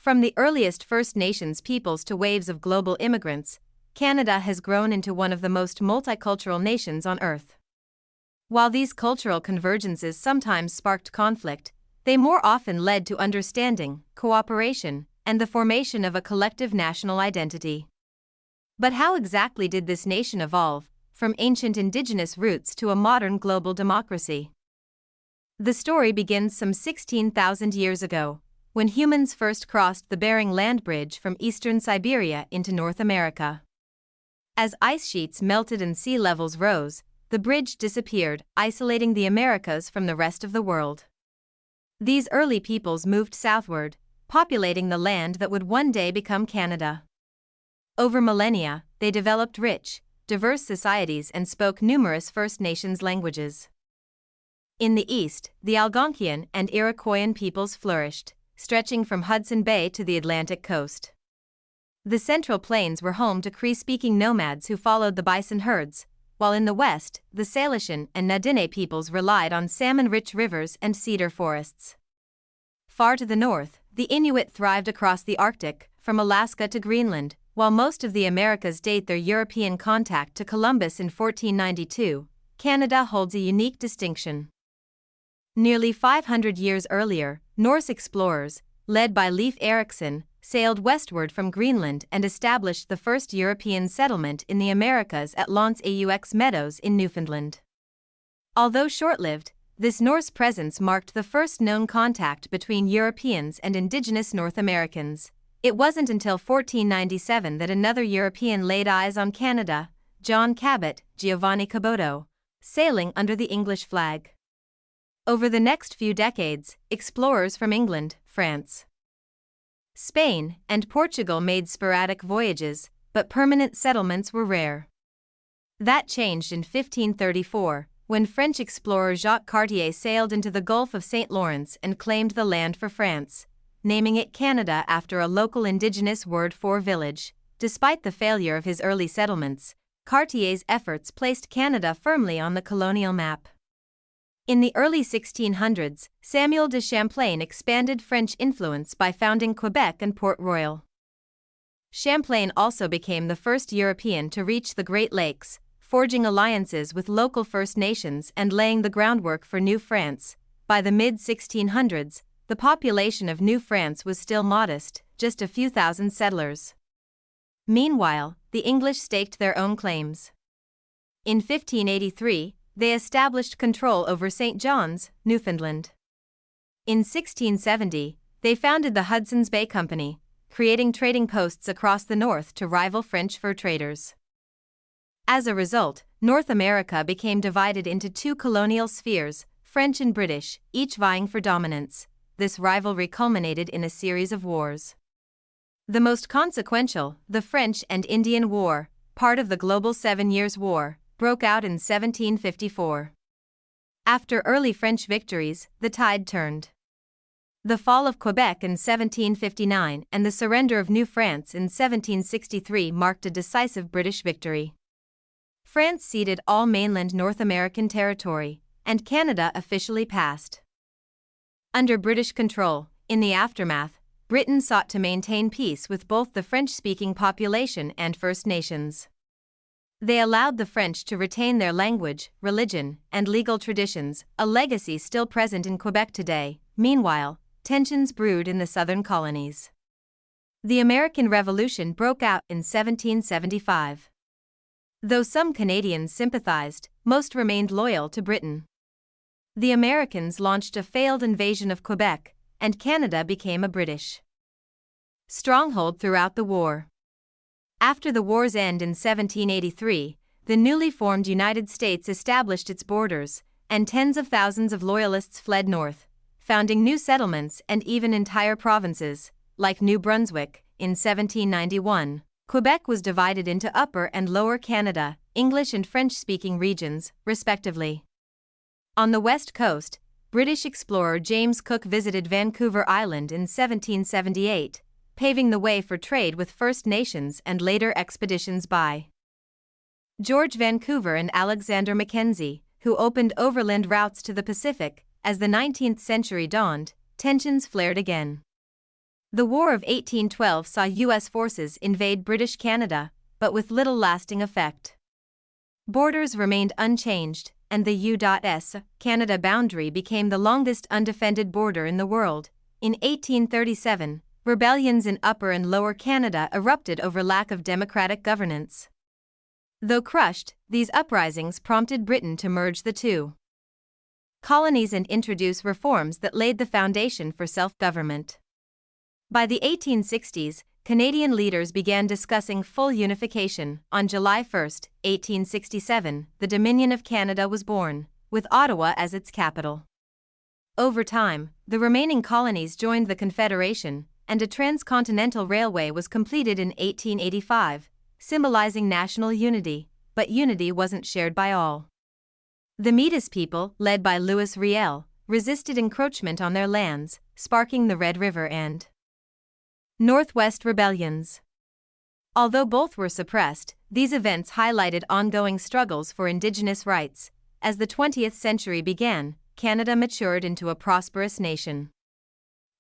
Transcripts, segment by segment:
From the earliest First Nations peoples to waves of global immigrants, Canada has grown into one of the most multicultural nations on Earth. While these cultural convergences sometimes sparked conflict, they more often led to understanding, cooperation, and the formation of a collective national identity. But how exactly did this nation evolve, from ancient Indigenous roots to a modern global democracy? The story begins some 16,000 years ago, when humans first crossed the Bering Land Bridge from eastern Siberia into North America. As ice sheets melted and sea levels rose, the bridge disappeared, isolating the Americas from the rest of the world. These early peoples moved southward, populating the land that would one day become Canada. Over millennia, they developed rich, diverse societies and spoke numerous First Nations languages. In the east, the Algonquian and Iroquoian peoples flourished, stretching from Hudson Bay to the Atlantic coast. The Central Plains were home to Cree-speaking nomads who followed the bison herds, while in the west, the Salishan and Na-Dene peoples relied on salmon-rich rivers and cedar forests. Far to the north, the Inuit thrived across the Arctic, from Alaska to Greenland, while most of the Americas date their European contact to Columbus in 1492. Canada holds a unique distinction. Nearly 500 years earlier, Norse explorers, led by Leif Erikson, sailed westward from Greenland and established the first European settlement in the Americas at L'Anse aux Meadows in Newfoundland. Although short-lived, this Norse presence marked the first known contact between Europeans and Indigenous North Americans. It wasn't until 1497 that another European laid eyes on Canada, John Cabot, Giovanni Caboto, sailing under the English flag. Over the next few decades, explorers from England, France, Spain, and Portugal made sporadic voyages, but permanent settlements were rare. That changed in 1534, when French explorer Jacques Cartier sailed into the Gulf of St. Lawrence and claimed the land for France, naming it Canada after a local Indigenous word for village. Despite the failure of his early settlements, Cartier's efforts placed Canada firmly on the colonial map. In the early 1600s, Samuel de Champlain expanded French influence by founding Quebec and Port Royal. Champlain also became the first European to reach the Great Lakes, forging alliances with local First Nations and laying the groundwork for New France. By the mid-1600s, the population of New France was still modest, just a few thousand settlers. Meanwhile, the English staked their own claims. In 1583, they established control over St. John's, Newfoundland. In 1670, they founded the Hudson's Bay Company, creating trading posts across the north to rival French fur traders. As a result, North America became divided into two colonial spheres, French and British, each vying for dominance. This rivalry culminated in a series of wars. The most consequential, the French and Indian War, part of the global 7 Years' War, broke out in 1754. After early French victories, the tide turned. The fall of Quebec in 1759 and the surrender of New France in 1763 marked a decisive British victory. France ceded all mainland North American territory, and Canada officially passed. Under British control, in the aftermath, Britain sought to maintain peace with both the French-speaking population and First Nations. They allowed the French to retain their language, religion, and legal traditions, a legacy still present in Quebec today. Meanwhile, tensions brewed in the southern colonies. The American Revolution broke out in 1775. Though some Canadians sympathized, most remained loyal to Britain. The Americans launched a failed invasion of Quebec, and Canada became a British stronghold throughout the war. After the war's end in 1783, the newly formed United States established its borders, and tens of thousands of Loyalists fled north, founding new settlements and even entire provinces, like New Brunswick. In 1791, Quebec was divided into Upper and Lower Canada, English and French-speaking regions, respectively. On the west coast, British explorer James Cook visited Vancouver Island in 1778, paving the way for trade with First Nations and later expeditions by George Vancouver and Alexander Mackenzie, who opened overland routes to the Pacific. As the 19th century dawned, tensions flared again. The War of 1812 saw U.S. forces invade British Canada, but with little lasting effect. Borders remained unchanged, and the U.S. Canada boundary became the longest undefended border in the world. In 1837, rebellions in Upper and Lower Canada erupted over lack of democratic governance. Though crushed, these uprisings prompted Britain to merge the two colonies and introduce reforms that laid the foundation for self-government. By the 1860s, Canadian leaders began discussing full unification. On July 1, 1867, the Dominion of Canada was born, with Ottawa as its capital. Over time, the remaining colonies joined the Confederation, and a transcontinental railway was completed in 1885, symbolizing national unity, but unity wasn't shared by all. The Métis people, led by Louis Riel, resisted encroachment on their lands, sparking the Red River and Northwest rebellions. Although both were suppressed, these events highlighted ongoing struggles for Indigenous rights. As the 20th century began, Canada matured into a prosperous nation.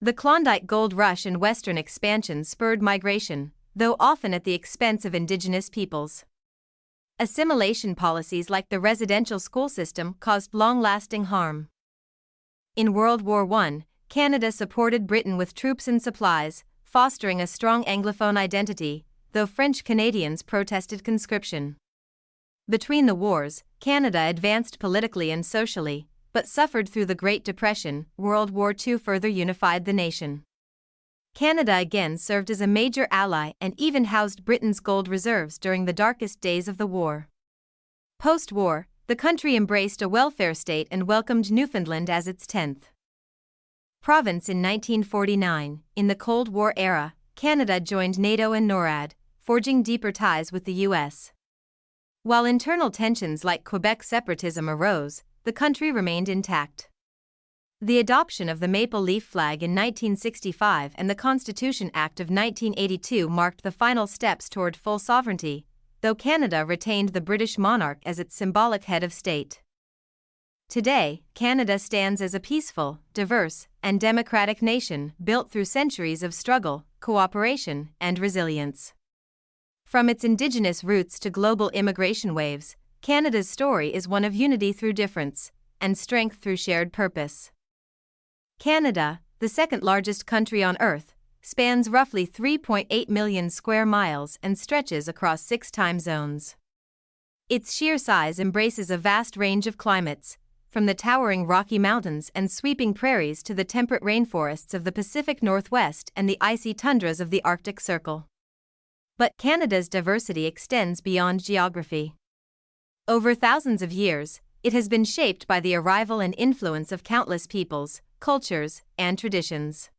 The Klondike Gold Rush and Western expansion spurred migration, though often at the expense of Indigenous peoples. Assimilation policies like the residential school system caused long-lasting harm. In World War I, Canada supported Britain with troops and supplies, fostering a strong Anglophone identity, though French Canadians protested conscription. Between the wars, Canada advanced politically and socially, but suffered through the Great Depression. World War II further unified the nation. Canada again served as a major ally and even housed Britain's gold reserves during the darkest days of the war. Post-war, the country embraced a welfare state and welcomed Newfoundland as its 10th province in 1949. In the Cold War era, Canada joined NATO and NORAD, forging deeper ties with the U.S. While internal tensions like Quebec separatism arose, the country remained intact. The adoption of the maple leaf flag in 1965 and the Constitution Act of 1982 marked the final steps toward full sovereignty, though Canada retained the British monarch as its symbolic head of state. Today, Canada stands as a peaceful, diverse, and democratic nation built through centuries of struggle, cooperation, and resilience. From its Indigenous roots to global immigration waves, Canada's story is one of unity through difference, and strength through shared purpose. Canada, the second-largest country on Earth, spans roughly 3.8 million square miles and stretches across 6 time zones. Its sheer size embraces a vast range of climates, from the towering Rocky Mountains and sweeping prairies to the temperate rainforests of the Pacific Northwest and the icy tundras of the Arctic Circle. But Canada's diversity extends beyond geography. Over thousands of years, it has been shaped by the arrival and influence of countless peoples, cultures, and traditions.